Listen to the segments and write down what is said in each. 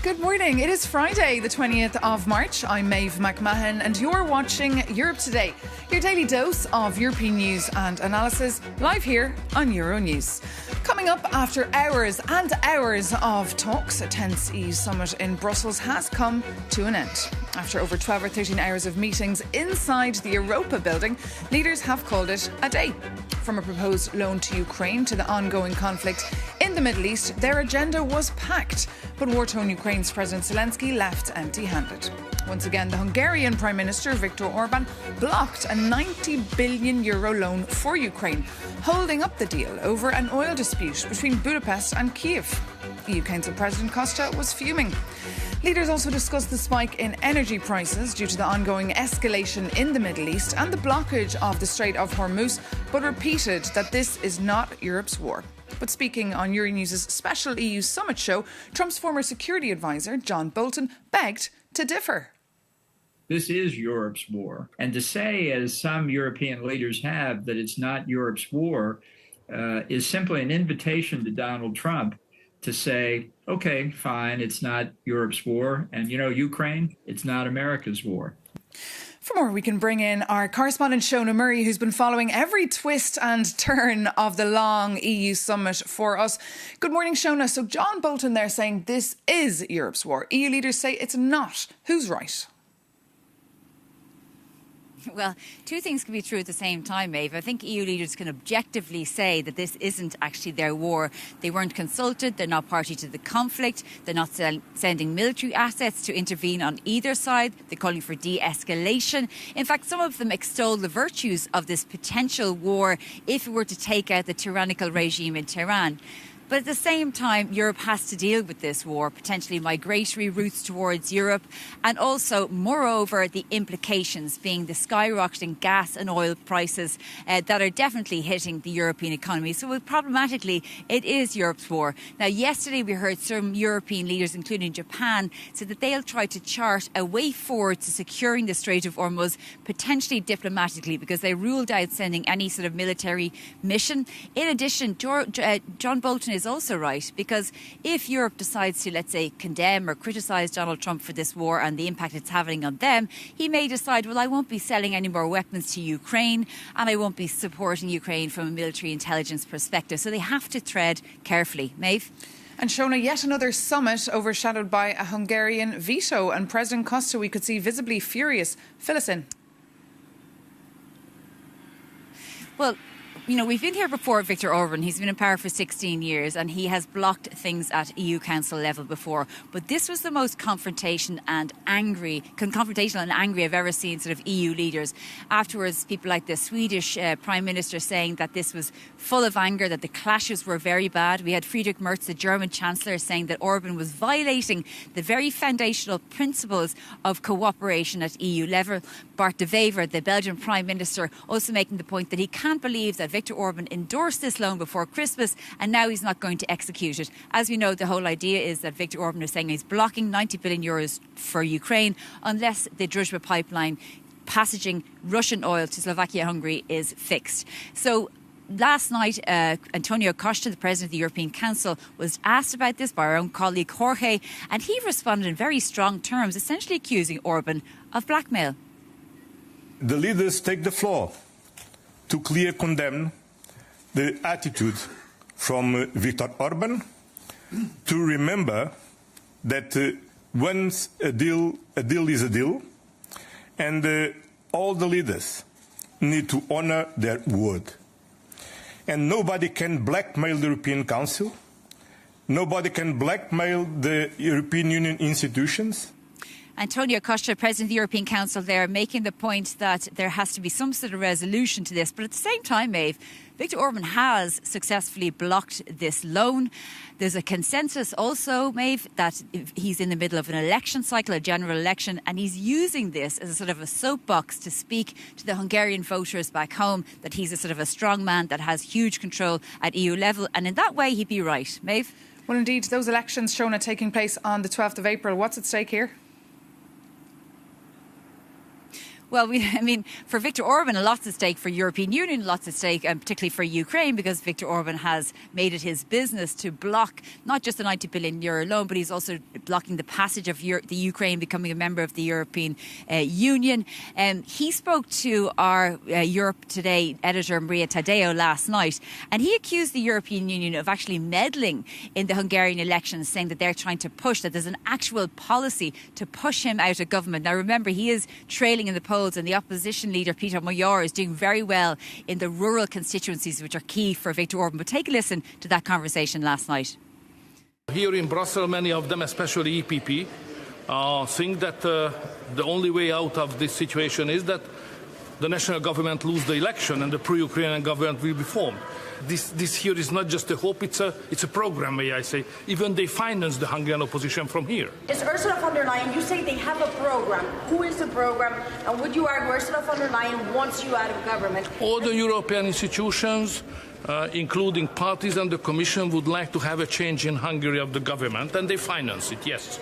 Good morning. It is Friday, the 20th of March. I'm Maeve McMahon and you're watching Europe Today, your daily dose of European news and analysis, live here on Euronews. Coming up after hours and hours of talks, a tense EU summit in Brussels has come to an end. After over 12 or 13 hours of meetings inside the Europa building, leaders have called it a day. From a proposed loan to Ukraine to the ongoing conflict in the Middle East, their agenda was packed. But war-torn Ukraine's President Zelensky left empty-handed. Once again, the Hungarian Prime Minister Viktor Orbán blocked a €90 billion loan for Ukraine, holding up the deal over an oil dispute between Budapest and Kyiv. EU Council President Costa was fuming. Leaders also discussed the spike in energy prices due to the ongoing escalation in the Middle East and the blockage of the Strait of Hormuz, but repeated that this is not Europe's war. But speaking on Euronews' special EU summit show, Trump's former security advisor, John Bolton, begged to differ. This is Europe's war. And to say, as some European leaders have, that it's not Europe's war is simply an invitation to Donald Trump to say, OK, fine, it's not Europe's war. And, Ukraine, it's not America's war. For more, we can bring in our correspondent Shona Murray, who's been following every twist and turn of the long EU summit for us. Good morning, Shona. So John Bolton there saying this is Europe's war. EU leaders say it's not. Who's right? Well, two things can be true at the same time, Maeve. I think EU leaders can objectively say that this isn't actually their war. They weren't consulted, they're not party to the conflict, they're not sending military assets to intervene on either side, they're calling for de-escalation. In fact, some of them extol the virtues of this potential war if it were to take out the tyrannical regime in Tehran. But at the same time, Europe has to deal with this war, potentially migratory routes towards Europe, and also, moreover, the implications being the skyrocketing gas and oil prices that are definitely hitting the European economy. So problematically, it is Europe's war. Now, yesterday we heard some European leaders, including Japan, say that they'll try to chart a way forward to securing the Strait of Hormuz, potentially diplomatically, because they ruled out sending any sort of military mission. In addition, John Bolton is also right, because if Europe decides to, let's say, condemn or criticise Donald Trump for this war and the impact it's having on them, he may decide, well, I won't be selling any more weapons to Ukraine and I won't be supporting Ukraine from a military intelligence perspective. So they have to tread carefully. Maeve? And Shona, yet another summit overshadowed by a Hungarian veto, and President Costa we could see visibly furious. Fill us in. Well, we've been here before, Viktor Orbán. He's been in power for 16 years and he has blocked things at EU Council level before. But this was the most confrontational and angry I've ever seen sort of EU leaders. Afterwards, people like the Swedish Prime Minister saying that this was full of anger, that the clashes were very bad. We had Friedrich Merz, the German Chancellor, saying that Orbán was violating the very foundational principles of cooperation at EU level. Bart de Wever, the Belgian Prime Minister, also making the point that he can't believe that Viktor Orbán endorsed this loan before Christmas and now he's not going to execute it. As we know, the whole idea is that Viktor Orbán is saying he's blocking €90 billion for Ukraine unless the Druzhba pipeline passaging Russian oil to Slovakia, Hungary is fixed. So last night, Antonio Costa, the President of the European Council, was asked about this by our own colleague Jorge, and he responded in very strong terms, essentially accusing Orbán of blackmail. The leaders take the floor to clearly condemn the attitude from Viktor Orbán, to remember that once a deal is a deal, and all the leaders need to honour their word. And nobody can blackmail the European Council, nobody can blackmail the European Union institutions. Antonio Costa, President of the European Council there, making the point that there has to be some sort of resolution to this. But at the same time, Maeve, Viktor Orbán has successfully blocked this loan. There's a consensus also, Maeve, that he's in the middle of an election cycle, a general election, and he's using this as a sort of a soapbox to speak to the Hungarian voters back home that he's a sort of a strong man that has huge control at EU level. And in that way, he'd be right. Maeve? Well, indeed, those elections, Shona, taking place on the 12th of April. What's at stake here? Well, for Viktor Orbán, lots at stake for European Union, lots at stake, and particularly for Ukraine, because Viktor Orbán has made it his business to block not just the €90 billion loan, but he's also blocking the passage of the Ukraine becoming a member of the European Union. He spoke to our Europe Today editor, Maria Tadeo, last night, and he accused the European Union of actually meddling in the Hungarian elections, saying that they're trying to push, that there's an actual policy to push him out of government. Now, remember, he is trailing in the polls, and the opposition leader, Peter Major, is doing very well in the rural constituencies, which are key for Viktor Orbán. But take a listen to that conversation last night. Here in Brussels, many of them, especially EPP, think that the only way out of this situation is that the national government lose the election and the pro-Ukrainian government will be formed. This here is not just a hope, it's a program, may I say. Even they finance the Hungarian opposition from here. Is Ursula von der Leyen, you say they have a program. Who is the program? And would you argue Ursula von der Leyen wants you out of government? All the European institutions, including parties and the Commission, would like to have a change in Hungary of the government, and they finance it, yes.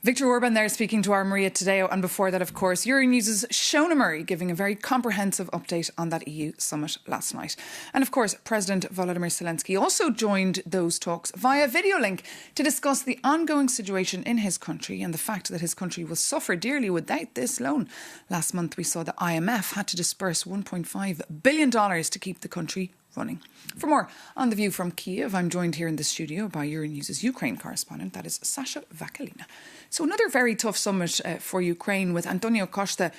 Viktor Orbán there speaking to our Maria Tadeo, and before that, of course, Euronews' Shona Murray giving a very comprehensive update on that EU summit last night. And of course, President Volodymyr Zelensky also joined those talks via video link to discuss the ongoing situation in his country and the fact that his country will suffer dearly without this loan. Last month, we saw the IMF had to disburse $1.5 billion to keep the country running. For more on The View from Kiev, I'm joined here in the studio by Euronews' Ukraine correspondent, that is Sasha Vakalina. So another very tough summit for Ukraine, with Antonio Costa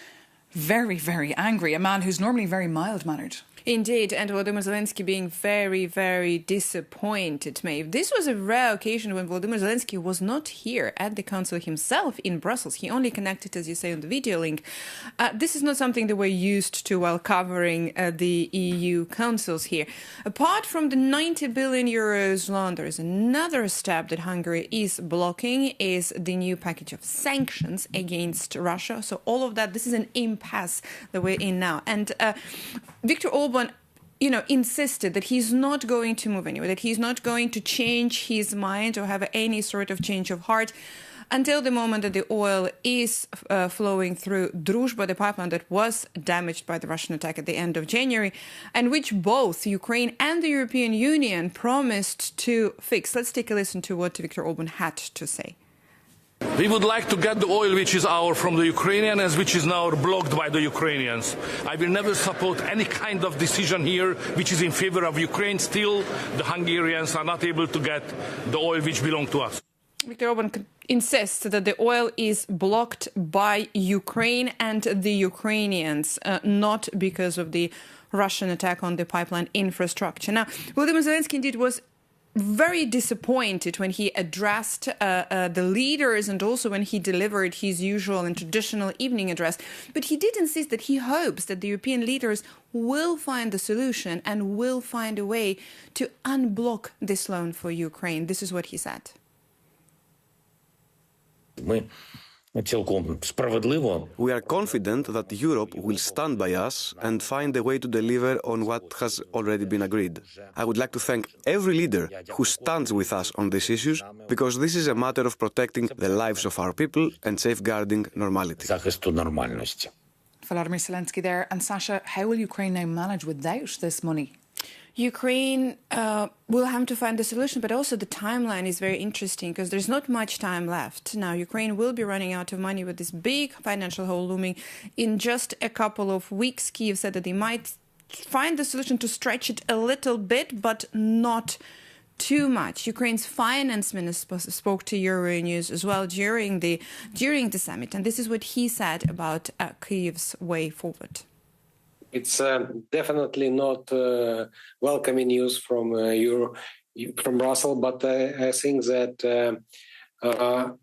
very, very angry, a man who's normally very mild-mannered. Indeed, and Volodymyr Zelensky being very, very disappointed, Maeve. This was a rare occasion when Volodymyr Zelensky was not here at the Council himself in Brussels. He only connected, as you say, on the video link. This is not something that we're used to while covering the EU councils here. Apart from the €90 billion loan, there is another step that Hungary is blocking, is the new package of sanctions against Russia. So all of that, this is an impasse that we're in now. And Viktor Orbán, insisted that he's not going to move anywhere, that he's not going to change his mind or have any sort of change of heart until the moment that the oil is flowing through Druzhba, the pipeline that was damaged by the Russian attack at the end of January, and which both Ukraine and the European Union promised to fix. Let's take a listen to what Viktor Orbán had to say. We would like to get the oil which is ours from the Ukrainians, which is now blocked by the Ukrainians. I will never support any kind of decision here which is in favor of Ukraine. Still, the Hungarians are not able to get the oil which belongs to us. Viktor Orbán insists that the oil is blocked by Ukraine and the Ukrainians, not because of the Russian attack on the pipeline infrastructure. Now, Volodymyr Zelensky indeed was very disappointed when he addressed the leaders and also when he delivered his usual and traditional evening address. But he did insist that he hopes that the European leaders will find the solution and will find a way to unblock this loan for Ukraine. This is what he said. We are confident that Europe will stand by us and find a way to deliver on what has already been agreed. I would like to thank every leader who stands with us on these issues, because this is a matter of protecting the lives of our people and safeguarding normality. Volodymyr Zelensky there. And Sasha, how will Ukraine now manage without this money? Ukraine will have to find a solution, but also the timeline is very interesting because there's not much time left. Now, Ukraine will be running out of money with this big financial hole looming in just a couple of weeks. Kyiv said that they might find the solution to stretch it a little bit, but not too much. Ukraine's finance minister spoke to Euronews as well during the summit, and this is what he said about Kyiv's way forward. It's definitely not welcoming news from Brussels, but I think that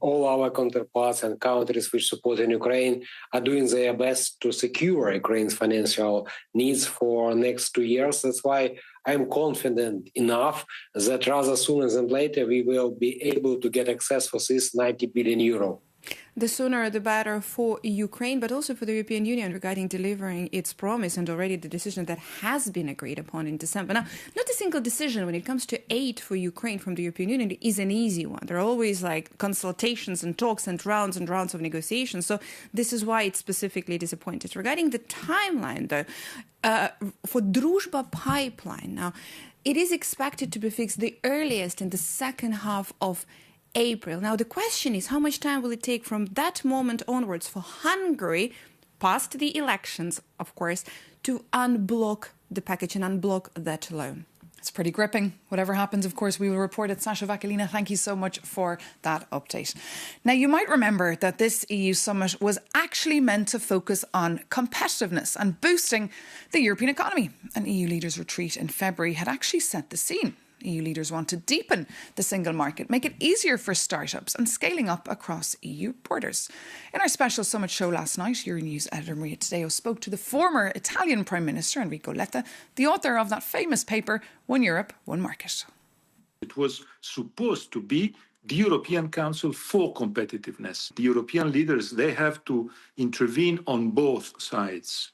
all our counterparts and countries which support Ukraine are doing their best to secure Ukraine's financial needs for next 2 years. That's why I'm confident enough that rather sooner than later we will be able to get access for this €90 billion. The sooner the better for Ukraine, but also for the European Union regarding delivering its promise and already the decision that has been agreed upon in December. Now, not a single decision when it comes to aid for Ukraine from the European Union is an easy one. There are always like consultations and talks and rounds of negotiations. So this is why it's specifically disappointed. Regarding the timeline, though, for Druzhba pipeline, now, it is expected to be fixed the earliest in the second half of April. Now, the question is, how much time will it take from that moment onwards for Hungary, past the elections, of course, to unblock the package and unblock that loan? It's pretty gripping. Whatever happens, of course, we will report it. Sasha Vakalina, thank you so much for that update. Now, you might remember that this EU summit was actually meant to focus on competitiveness and boosting the European economy. An EU leaders' retreat in February had actually set the scene. EU leaders want to deepen the single market, make it easier for startups and scaling up across EU borders. In our special summit show last night, Euronews editor Maria Taddeo spoke to the former Italian Prime Minister Enrico Letta, the author of that famous paper, One Europe, One Market. It was supposed to be the European Council for competitiveness. The European leaders, they have to intervene on both sides.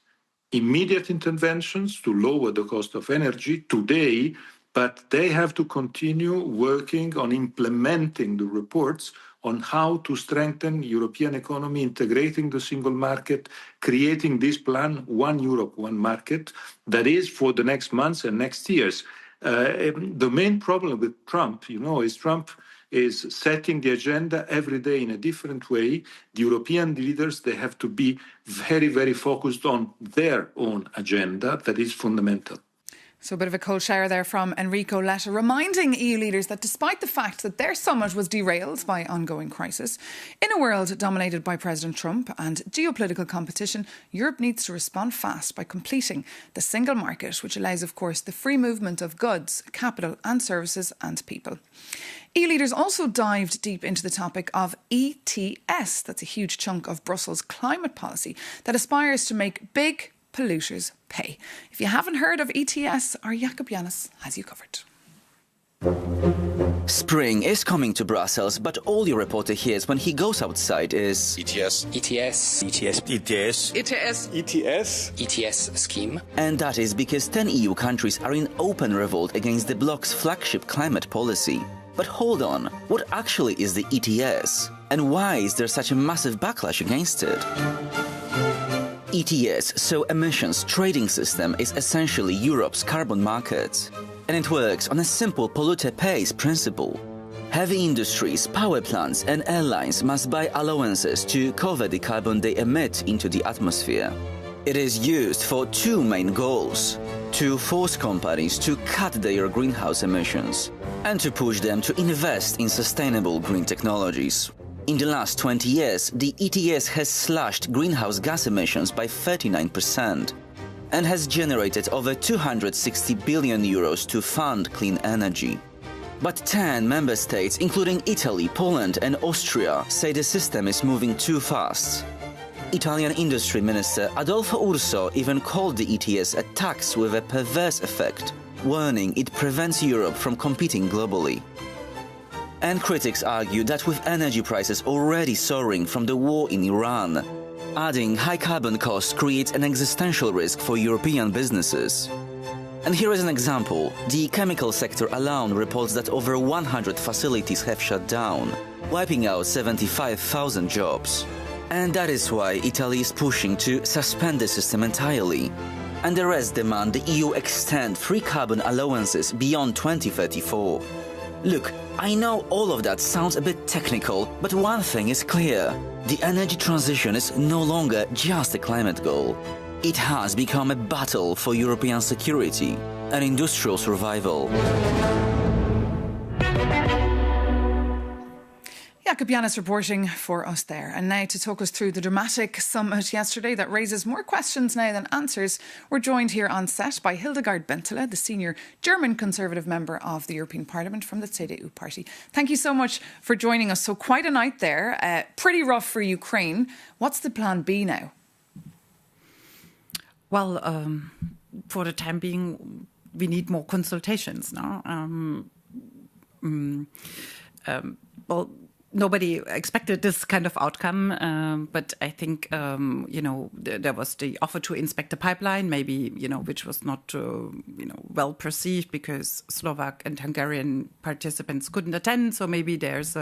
Immediate interventions to lower the cost of energy today, but they have to continue working on implementing the reports on how to strengthen European economy, integrating the single market, creating this plan, One Europe, One Market, that is for the next months and next years. The main problem with Trump, is Trump is setting the agenda every day in a different way. The European leaders, they have to be very, very focused on their own agenda. That is fundamental. So a bit of a cold shower there from Enrico Letta, reminding EU leaders that despite the fact that their summit was derailed by ongoing crisis, in a world dominated by President Trump and geopolitical competition, Europe needs to respond fast by completing the single market, which allows, of course, the free movement of goods, capital and services and people. EU leaders also dived deep into the topic of ETS. That's a huge chunk of Brussels' climate policy that aspires to make big polluters pay. If you haven't heard of ETS, our Jakub Janis has you covered. Spring is coming to Brussels, but all your reporter hears when he goes outside is ETS, ETS, ETS, ETS, ETS, ETS, ETS scheme. And that is because 10 EU countries are in open revolt against the bloc's flagship climate policy. But hold on, what actually is the ETS? And why is there such a massive backlash against it? ETS, so emissions trading system, is essentially Europe's carbon market. And it works on a simple polluter pays principle. Heavy industries, power plants and airlines must buy allowances to cover the carbon they emit into the atmosphere. It is used for two main goals: to force companies to cut their greenhouse emissions and to push them to invest in sustainable green technologies. In the last 20 years, the ETS has slashed greenhouse gas emissions by 39% and has generated over 260 billion euros to fund clean energy. But 10 member states, including Italy, Poland and Austria, say the system is moving too fast. Italian Industry Minister Adolfo Urso even called the ETS a tax with a perverse effect, warning it prevents Europe from competing globally. And critics argue that with energy prices already soaring from the war in Iran, adding high carbon costs creates an existential risk for European businesses. And here is an example. The chemical sector alone reports that over 100 facilities have shut down, wiping out 75,000 jobs. And that is why Italy is pushing to suspend the system entirely. And the rest demand the EU extend free carbon allowances beyond 2034. Look, I know all of that sounds a bit technical, but one thing is clear. The energy transition is no longer just a climate goal. It has become a battle for European security and industrial survival. Jakub Janis reporting for us there. And now to talk us through the dramatic summit yesterday that raises more questions now than answers, we're joined here on set by Hildegard Bentele, the senior German Conservative member of the European Parliament from the CDU party. Thank you so much for joining us. So quite a night there, pretty rough for Ukraine. What's the plan B now? Well, for the time being, we need more consultations now. Nobody expected this kind of outcome, but I think, there was the offer to inspect the pipeline, maybe, which was not, well perceived because Slovak and Hungarian participants couldn't attend. So maybe there's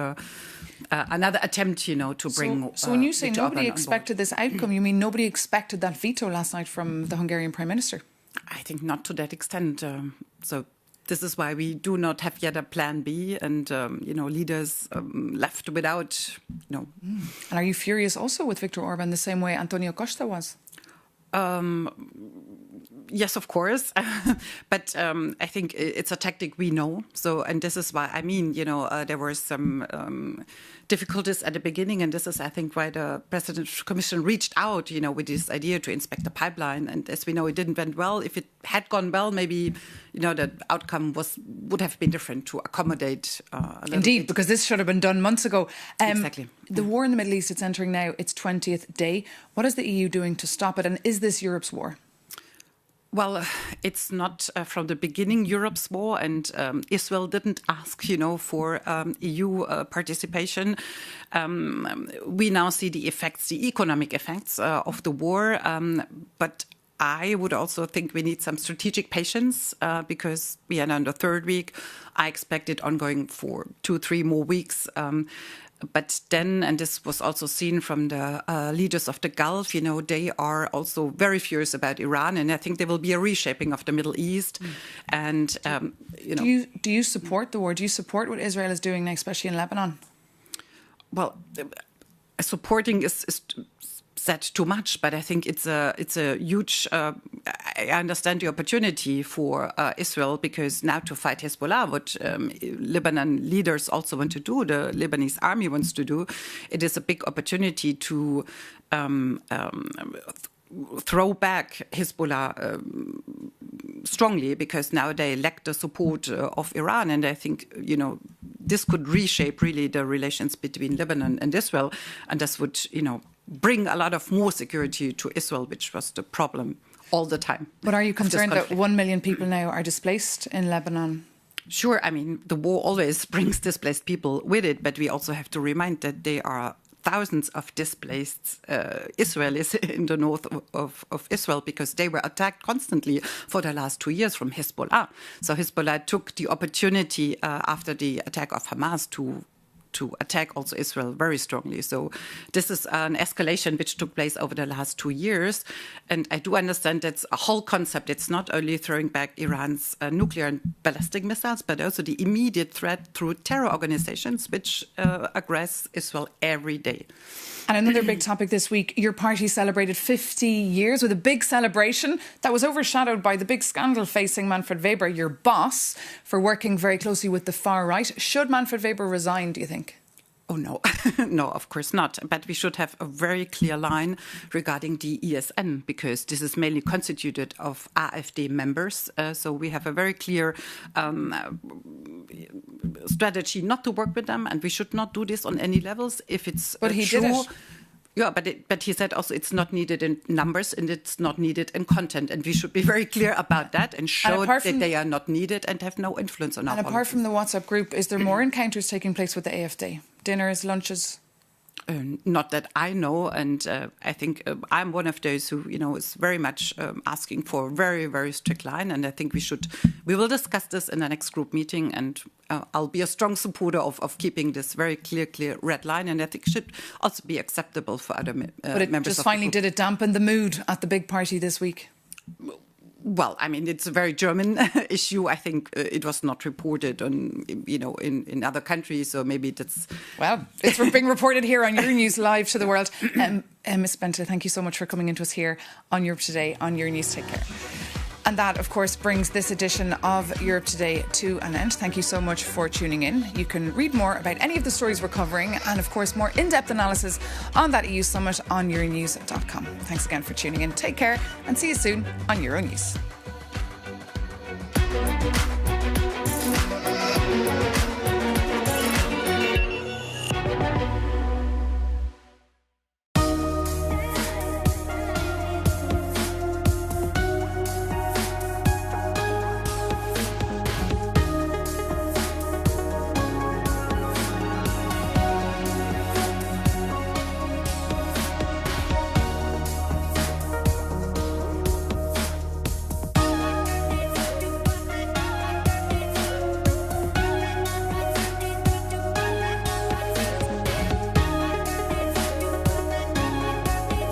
another attempt, to bring. So when you say nobody expected this outcome, you mean nobody expected that veto last night from the Hungarian Prime Minister? I think not to that extent. This is why we do not have yet a plan B, and leaders left without. And are you furious also with Viktor Orbán the same way Antonio Costa was? Yes, of course, but I think it's a tactic we know. So, and this is why there were some difficulties at the beginning, and this is, I think, why the President's Commission reached out, with this idea to inspect the pipeline. And as we know, it didn't went well. If it had gone well, maybe the outcome would have been different to accommodate. Indeed, because this should have been done months ago. Exactly. The war in the Middle East, it's entering now its 20th day. What is the EU doing to stop it? And is this Europe's war? Well, it's not from the beginning Europe's war, and Israel didn't ask, for EU participation. We now see the effects, the economic effects of the war, but I would also think we need some strategic patience because we are now in the third week. I expect it ongoing for 2-3 more weeks. But then, and this was also seen from the leaders of the Gulf, they are also very furious about Iran, and I think there will be a reshaping of the Middle East. And do you support the war? Do you support what Israel is doing now, especially in Lebanon? Well, supporting is said too much, but I think it's a huge. I understand the opportunity for Israel, because now to fight Hezbollah, what Lebanon leaders also want to do, the Lebanese army wants to do, it is a big opportunity to throw back Hezbollah strongly, because now they lack the support of Iran, and I think this could reshape really the relations between Lebanon and Israel, and this would bring a lot of more security to Israel, which was the problem all the time. But are you concerned that 1 million people now are displaced in Lebanon? Sure. I mean, the war always brings displaced people with it, but we also have to remind that there are thousands of displaced Israelis in the north of Israel, because they were attacked constantly for the last 2 years from Hezbollah. So Hezbollah took the opportunity after the attack of Hamas to attack also Israel very strongly. So this is an escalation which took place over the last 2 years. And I do understand that's a whole concept. It's not only throwing back Iran's nuclear and ballistic missiles, but also the immediate threat through terror organizations which aggress Israel every day. And another big topic this week, your party celebrated 50 years with a big celebration that was overshadowed by the big scandal facing Manfred Weber, your boss, for working very closely with the far right. Should Manfred Weber resign, do you think? Oh, no. No, of course not. But we should have a very clear line regarding the ESN, because this is mainly constituted of AfD members. So we have a very clear strategy not to work with them, and we should not do this on any levels. If it's But he true, did it. Yeah, but he said also it's not needed in numbers and it's not needed in content. And we should be very clear about that and show that they are not needed and have no influence on our policies. And apart from the WhatsApp group, is there more encounters taking place with the AfD? Dinners, lunches? Not that I know, and I think I'm one of those who, is very much asking for a very, very strict line. And I think we will discuss this in the next group meeting, and I'll be a strong supporter of keeping this very clear red line. And I think it should also be acceptable for other members. But it just finally did it dampen the mood at the big party this week? Well, I mean, it's a very German issue. I think it was not reported on, in other countries. So maybe that's... Well, it's being reported here on Euronews Live to the world. Ms. Bente, thank you so much for coming into us here on Europe Today on Euronews. Take care. And that, of course, brings this edition of Europe Today to an end. Thank you so much for tuning in. You can read more about any of the stories we're covering and, of course, more in-depth analysis on that EU summit on Euronews.com. Thanks again for tuning in. Take care and see you soon on Euronews.